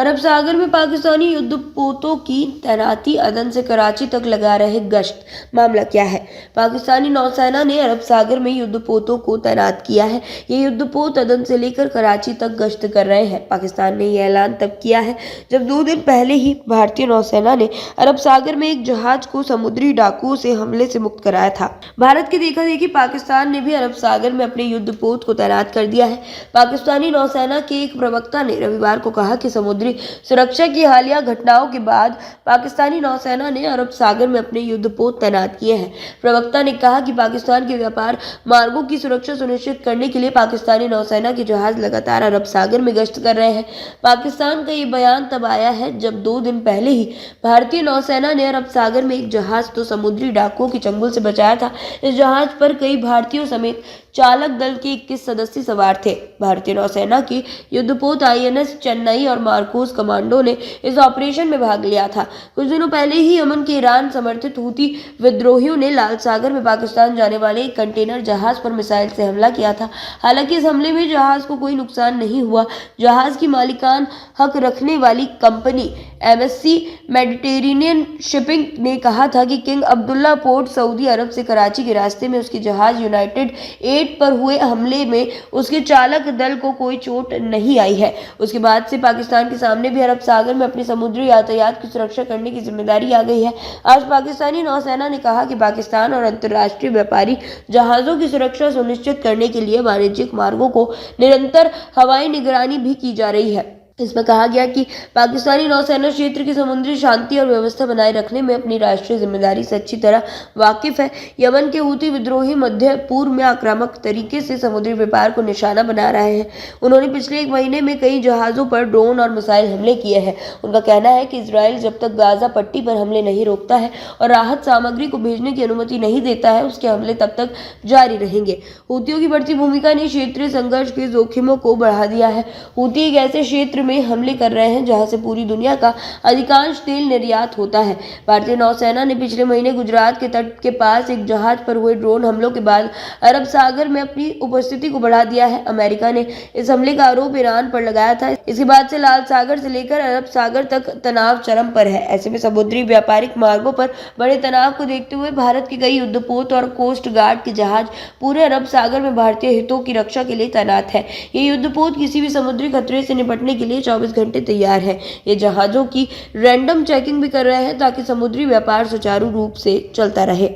अरब सागर में पाकिस्तानी युद्धपोतों की तैनाती अदन से कराची तक लगा रहे गश्त। मामला क्या है? पाकिस्तानी नौसेना ने अरब सागर में युद्धपोतों को तैनात किया है। ये युद्धपोत अदन से लेकर कराची तक गश्त कर रहे हैं। पाकिस्तान ने यह ऐलान तब किया है जब 2 दिन पहले ही भारतीय नौसेना ने अरब सागर में एक जहाज को समुद्री डाकुओं से हमले से मुक्त कराया था। भारत की देखा देखी पाकिस्तान ने भी अरब सागर में अपने युद्धपोत को तैनात कर दिया है। पाकिस्तानी नौसेना के एक प्रवक्ता ने रविवार को कहा कि समुद्री सुरक्षा की हालिया घटनाओं के बाद पाकिस्तानी नौसेना ने अरब सागर में अपने युद्धपोत तैनात किए हैं। प्रवक्ता ने कहा कि पाकिस्तान के व्यापार मार्गों की सुरक्षा सुनिश्चित करने के लिए पाकिस्तानी नौसेना के जहाज लगातार अरब सागर में गश्त कर रहे हैं। पाकिस्तान का ये बयान तब आया है जब 2 दिन पहले ही भारतीय नौसेना ने अरब सागर में एक जहाज तो समुद्री डाकुओं के चंगुल से बचाया था। इस जहाज पर कई भारतीयों समेत चालक दल के 21 सदस्य सवार थे। भारतीय नौसेना की युद्धपोत INS चेन्नई और मार्कोस कमांडो ने इस ऑपरेशन में भाग लिया था। कुछ दिनों पहले ही यमन के ईरान समर्थित हूती विद्रोहियों ने लाल सागर में पाकिस्तान जाने वाले एक कंटेनर जहाज पर मिसाइल से हमला किया था। हालांकि इस हमले में जहाज को कोई नुकसान नहीं हुआ। जहाज की मालिकान हक रखने वाली कंपनी MSC मेडिटेरेनियन शिपिंग ने कहा था कि किंग अब्दुल्ला पोर्ट सऊदी अरब से कराची के रास्ते में उसके जहाज यूनाइटेड 8 पर हुए हमले में उसके चालक दल को कोई चोट नहीं आई है। उसके बाद से पाकिस्तान के सामने भी अरब सागर में अपनी समुद्री यातायात की सुरक्षा करने की जिम्मेदारी आ गई है। आज पाकिस्तानी नौसेना ने कहा कि पाकिस्तान और अंतर्राष्ट्रीय व्यापारी जहाजों की सुरक्षा सुनिश्चित करने के लिए वाणिज्यिक मार्गों को निरंतर हवाई निगरानी भी की जा रही है। इसमें कहा गया कि पाकिस्तानी नौसेना क्षेत्र की समुद्री शांति और व्यवस्था बनाए रखने में अपनी राष्ट्रीय जिम्मेदारी से अच्छी तरह वाकिफ है। यमन के हूती विद्रोही मध्य पूर्व में आक्रामक तरीके से समुद्री व्यापार को निशाना बना रहे हैं। उन्होंने पिछले 1 महीने में कई जहाजों पर ड्रोन और मिसाइल हमले किए हैं। उनका कहना है कि इजराइल जब तक गाजा पट्टी पर हमले नहीं रोकता है और राहत सामग्री को भेजने की अनुमति नहीं देता है, उसके हमले तब तक जारी रहेंगे। हूतियों की बढ़ती भूमिका ने क्षेत्रीय संघर्ष के जोखिमों को बढ़ा दिया है। हूती एक ऐसे क्षेत्र में हमले कर रहे हैं जहां से पूरी दुनिया का अधिकांश तेल निर्यात होता है। भारतीय नौसेना ने पिछले महीने गुजरात के तट के पास एक जहाज पर हुए ड्रोन हमलों के बाद अरब सागर में अपनी उपस्थिति को बढ़ा दिया है। अमेरिका ने इस हमले का आरोप ईरान पर लगाया था। इसके बाद से लाल सागर से लेकर अरब सागर तक तनाव चरम पर है। ऐसे में समुद्री व्यापारिक मार्गों पर बड़े तनाव को देखते हुए भारत के कई युद्धपोत और कोस्ट गार्ड के जहाज पूरे अरब सागर में भारतीय हितों की रक्षा के लिए तैनात है। ये युद्धपोत किसी भी समुद्री खतरे से निपटने के लिए 24 घंटे तैयार है। ये जहाजों की रैंडम चेकिंग भी कर रहे हैं ताकि समुद्री व्यापार सुचारू रूप से चलता रहे।